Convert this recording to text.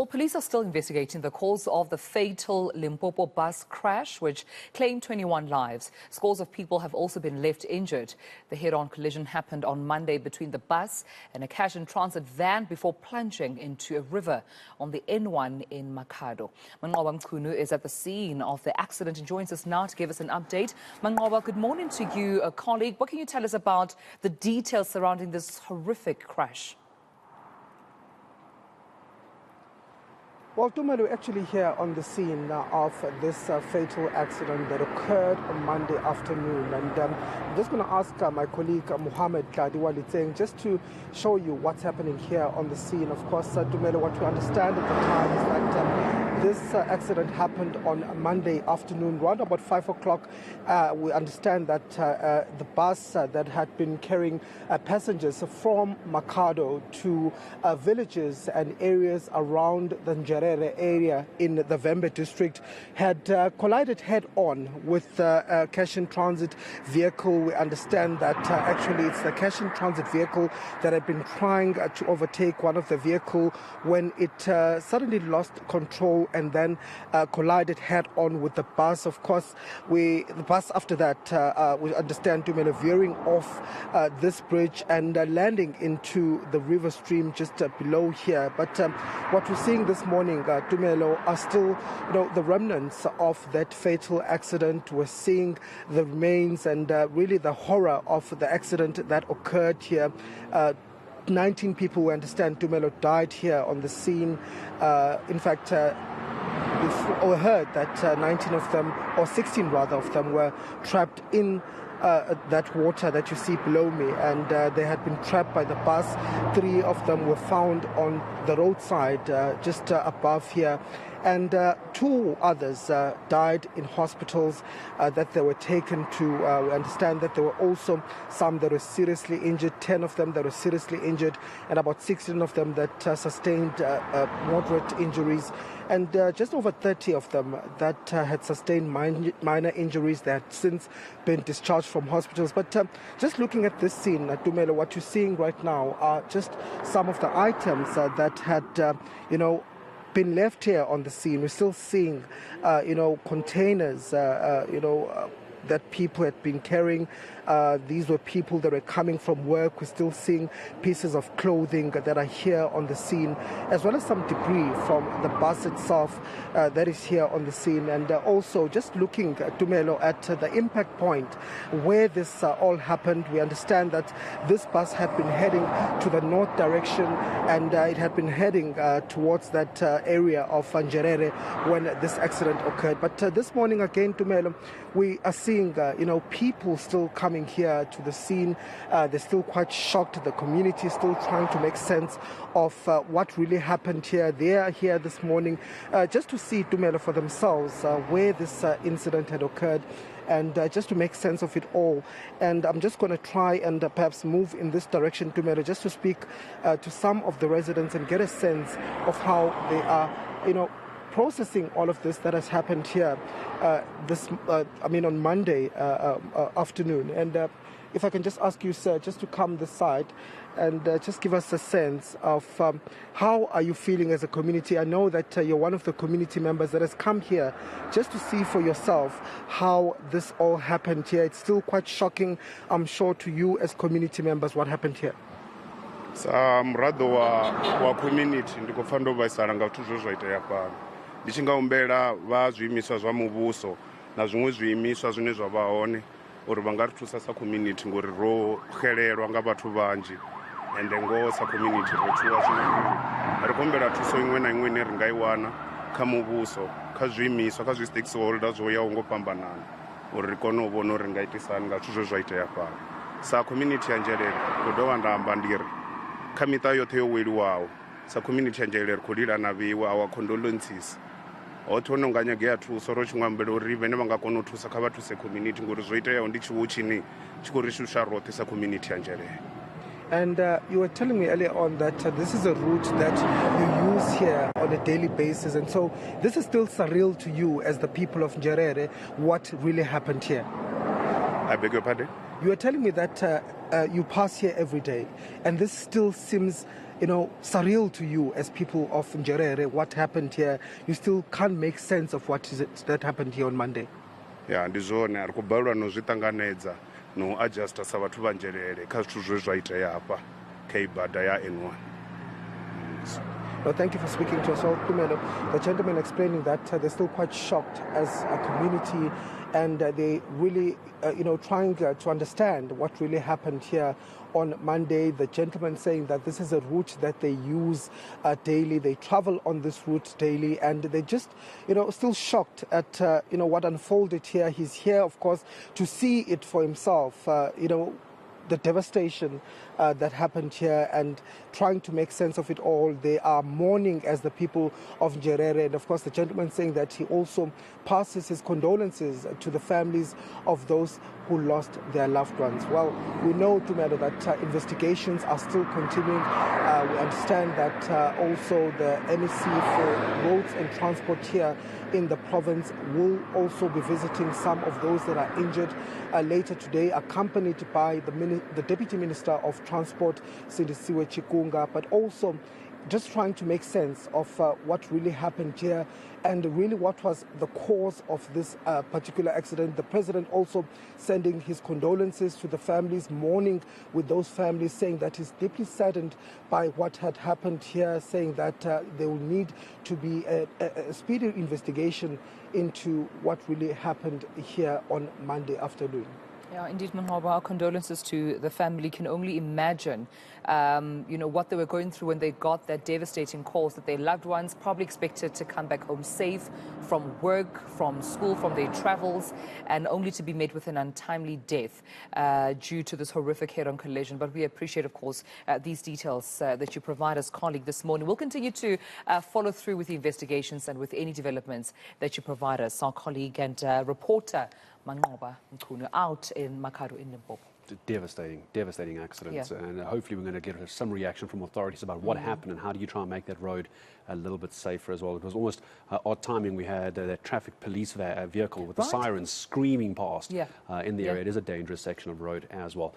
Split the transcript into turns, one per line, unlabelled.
Well, police are still investigating the cause of the fatal Limpopo bus crash, which claimed 21 lives. Scores of people have also been left injured. The head-on collision happened on Monday between the bus and a cash and transit van before plunging into a river on the N1 in Makhado. Manqoba Mchunu is at the scene of the accident and joins us now to give us an update. Manqoba, good morning to you, a colleague. What can you tell us about the details surrounding this horrific crash?
Well, Tumelu, actually here on the scene of this fatal accident that occurred on Monday afternoon. And I'm just going to ask my colleague Mohammed Kadiwali just to show you what's happening here on the scene. Of course, Tumelu, what we understand at the time is that this accident happened on Monday afternoon, around about 5 o'clock. We understand that the bus that had been carrying passengers from Makhado to villages and areas around the area in the Vembe district had collided head-on with a cash and transit vehicle. We understand that actually it's the cash and transit vehicle that had been trying to overtake one of the vehicle when it suddenly lost control and then collided head-on with the bus. Of course, the bus after that, we understand, Tumelo, veering off this bridge and landing into the river stream just below here. But what we're seeing this morning, Tumelo, are still the remnants of that fatal accident. We're seeing the remains and really the horror of the accident that occurred here. 19 people, we understand, Tumelo, died here on the scene. In fact, we heard that 19 of them, or 16 rather of them, were trapped in that water that you see below me, and they had been trapped by the bus. 3 of them were found on the roadside just above here, and 2 others died in hospitals that they were taken to. We understand that there were also some that were seriously injured, 10 of them that were seriously injured, and about 16 of them that sustained moderate injuries, and just over 30 of them that had sustained minor injuries that had since been discharged from hospitals. But just looking at this scene, Tumelo, what you're seeing right now are just some of the items that had, been left here on the scene. We're still seeing, containers, that people had been carrying. These were people that were coming from work. We're still seeing pieces of clothing that are here on the scene, as well as some debris from the bus itself that is here on the scene. And also just looking, Tumelo, at the impact point where this all happened. We understand that this bus had been heading to the north direction, and it had been heading towards that area of Njerere when this accident occurred. But this morning again, Tumelo, we are seeing people still coming here to the scene. They're still quite shocked. The community is still trying to make sense of what really happened here. They are here this morning just to see, Tumelo, for themselves where this incident had occurred, and just to make sense of it all. And I'm just going to try and perhaps move in this direction, Tumelo, just to speak to some of the residents and get a sense of how they are, processing all of this that has happened here on Monday afternoon. And if I can just ask you, sir, just to come this side and just give us a sense of how are you feeling as a community. I know that you're one of the community members that has come here just to see for yourself how this all happened here. It's still quite shocking, I'm sure, to you as community members, what happened here.
Mrado wa community ndikufanda uvaisana nga kuti zvaita pano. Ndichingaombera vazviimiswa zvamuvuso nazvimwe zviimiswa zvine zvavaone uri vangatitusa sa-community ngori rohelelwa nga vathu vanji ende ngo sa-community rochuwa zvinokuru. Ri kombera thuso imwe na imwe ine ri nga i wana kha muvuso, kha zwiimiswa, kha zwi-stakeholder zwo yaho ngo fhambanana uri ri kone u vhona uri ri nga itisani nga zwithu zwe zwa itea fhano. Sa-community ya Njelele ndo dovha nda amba ndiri kha miṱa yoṱhe yo weliwaho, sa-community ya Njelele ri khou lilana vhiwe, our condolences. Hoṱhe hone nga nyagea thuso ro tshi ṅwambela uri vhene vha nga kona u thusa kha vha thuse community ngori zwo iteaho ndi tshiwo tshine tshi khou ri shusha roṱhe sa community ya Njelele.
And you were telling me earlier on that this is a route that you use here on a daily basis, and so this is still surreal to you as the people of Njerere, what really happened here.
I beg your pardon?
You are telling me that you pass here every day, and this still seems surreal to you as people of Njerere, what happened here? You still can't make sense of what is it that happened here on Monday.
Ya ndi zwone ari kubalwa no zwi tanganedza no adjusta sa vhathu vha Njerere kha zwithu zwe zwa itea hafha kha ibada ya N1.
No, thank you for speaking to us all. The gentleman explaining that they're still quite shocked as a community, and they really, trying to understand what really happened here on Monday. The gentleman saying that this is a route that they use daily. They travel on this route daily, and they just, still shocked at, what unfolded here. He's here, of course, to see it for himself, the devastation that happened here, and trying to make sense of it all. They are mourning as the people of Njerere, and of course the gentleman saying that he also passes his condolences to the families of those who lost their loved ones. Well, we know, Tumelo, that investigations are still continuing. We understand that also the MEC for Roads and Transport here in the province will also be visiting some of those that are injured later today, accompanied by the Deputy Minister of Transport, Sindisiwe Chikunga, but also just trying to make sense of what really happened here and really what was the cause of this particular accident. The president also sending his condolences to the families, mourning with those families, saying that he's deeply saddened by what had happened here, saying that there will need to be a speedy investigation into what really happened here on Monday afternoon.
Yeah, indeed, Manqoba, our condolences to the family. Can only imagine, what they were going through when they got that devastating calls that their loved ones probably expected to come back home safe from work, from school, from their travels, and only to be met with an untimely death due to this horrific head-on collision. But we appreciate, of course, these details that you provide us, colleague, this morning. We'll continue to follow through with the investigations and with any developments that you provide us. Our colleague and reporter, Manqoba Mchunu, out in Makhado in Limpopo.
Devastating accidents, and hopefully we're going to get some reaction from authorities about what happened and how do you try and make that road a little bit safer as well. It was almost odd timing. We had that traffic police vehicle with the sirens screaming past in the area. It is a dangerous section of road as well.